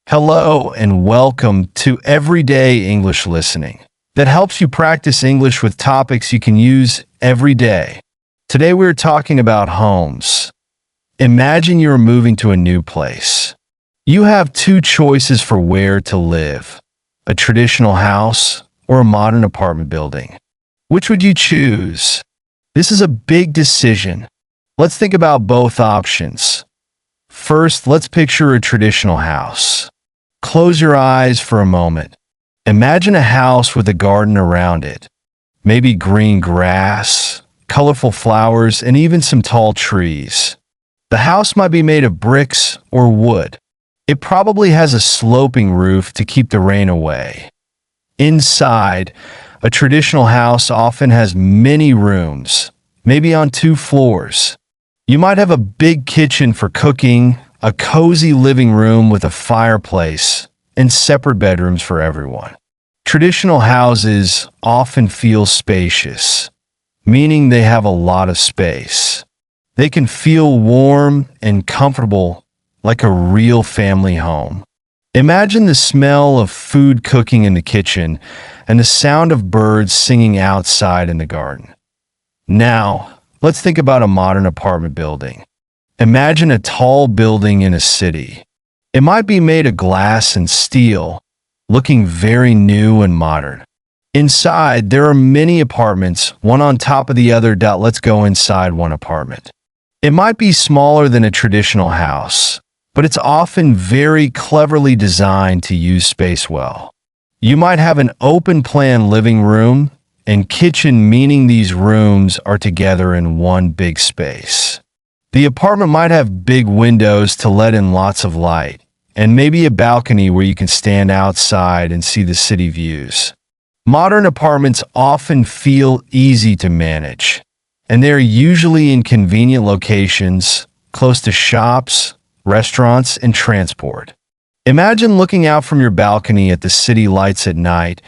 Hello and welcome to Everyday English Listening that helps you practice English with topics you can use every day. Today we're talking about homes. Imagine you're moving to a new place. You have two choices for where to live, a traditional house or a modern apartment building. Which would you choose? This is a big decision. Let's think about both options. First, let's picture a traditional house. Close your eyes for a moment. Imagine a house with a garden around it. Maybe green grass, colorful flowers, and even some tall trees. The house might be made of bricks or wood. It probably has a sloping roof to keep the rain away. Inside, a traditional house often has many rooms, maybe on 2 floors. You might have a big kitchen for cooking, a cozy living room with a fireplace, and separate bedrooms for everyone. Traditional houses often feel spacious, meaning they have a lot of space. They can feel warm and comfortable, like a real family home. Imagine the smell of food cooking in the kitchen and the sound of birds singing outside in the garden. Now, let's think about a modern apartment building. Imagine a tall building in a city. It might be made of glass and steel, looking very new and modern. Inside, there are many apartments, one on top of the other. Let's go inside one apartment. It might be smaller than a traditional house, but it's often very cleverly designed to use space well. You might have an open-plan living room and kitchen, meaning these rooms are together in one big space. The apartment might have big windows to let in lots of light, and maybe a balcony where you can stand outside and see the city views. Modern apartments often feel easy to manage, and they're usually in convenient locations, close to shops, restaurants, and transport. Imagine looking out from your balcony at the city lights at night,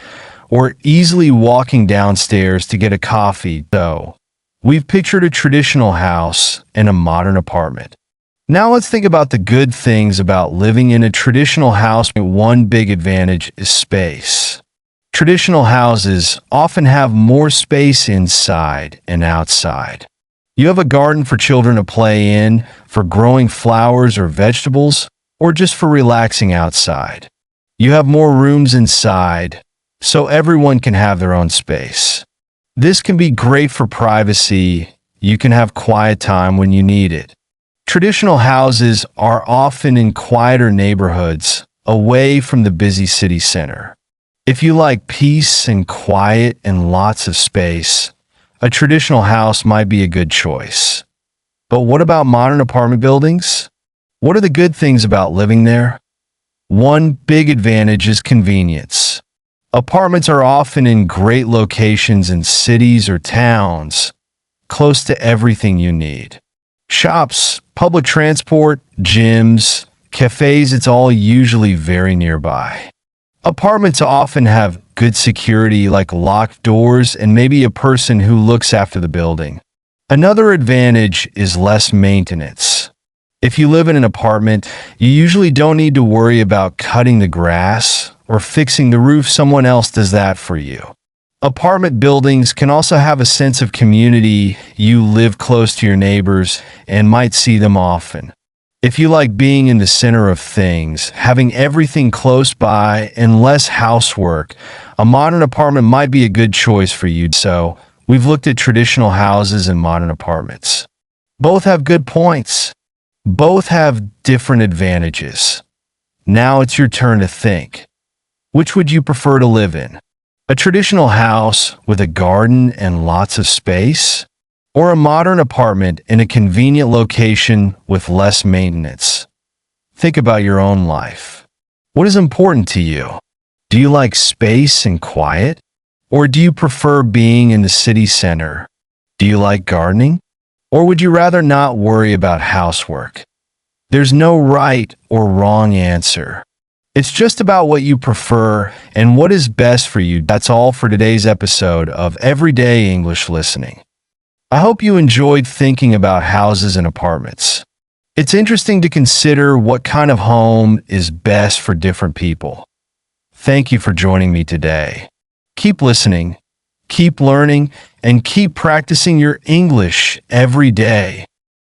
or easily walking downstairs to get a coffee. We've pictured a traditional house and a modern apartment. Now let's think about the good things about living in a traditional house. One big advantage is space. Traditional houses often have more space inside and outside. You have a garden for children to play in, for growing flowers or vegetables, or just for relaxing outside. You have more rooms inside, so everyone can have their own space. This can be great for privacy. You can have quiet time when you need it. Traditional houses are often in quieter neighborhoods, away from the busy city center. If you like peace and quiet and lots of space, a traditional house might be a good choice. But what about modern apartment buildings? What are the good things about living there? One big advantage is convenience. Apartments are often in great locations in cities or towns, close to everything you need. Shops, public transport, gyms, cafes, it's all usually very nearby. Apartments often have good security, like locked doors and maybe a person who looks after the building. Another advantage is less maintenance. If you live in an apartment, you usually don't need to worry about cutting the grass or fixing the roof. Someone else does that for you. Apartment buildings can also have a sense of community. You live close to your neighbors and might see them often. If you like being in the center of things, having everything close by and less housework, a modern apartment might be a good choice for you. So, we've looked at traditional houses and modern apartments. Both have good points. Both have different advantages. Now it's your turn to think. Which would you prefer to live in? A traditional house with a garden and lots of space? Or a modern apartment in a convenient location with less maintenance? Think about your own life. What is important to you? Do you like space and quiet? Or do you prefer being in the city center? Do you like gardening? Or would you rather not worry about housework? There's no right or wrong answer. It's just about what you prefer and what is best for you. That's all for today's episode of Everyday English Listening. I hope you enjoyed thinking about houses and apartments. It's interesting to consider what kind of home is best for different people. Thank you for joining me today. Keep listening, keep learning, and keep practicing your English every day.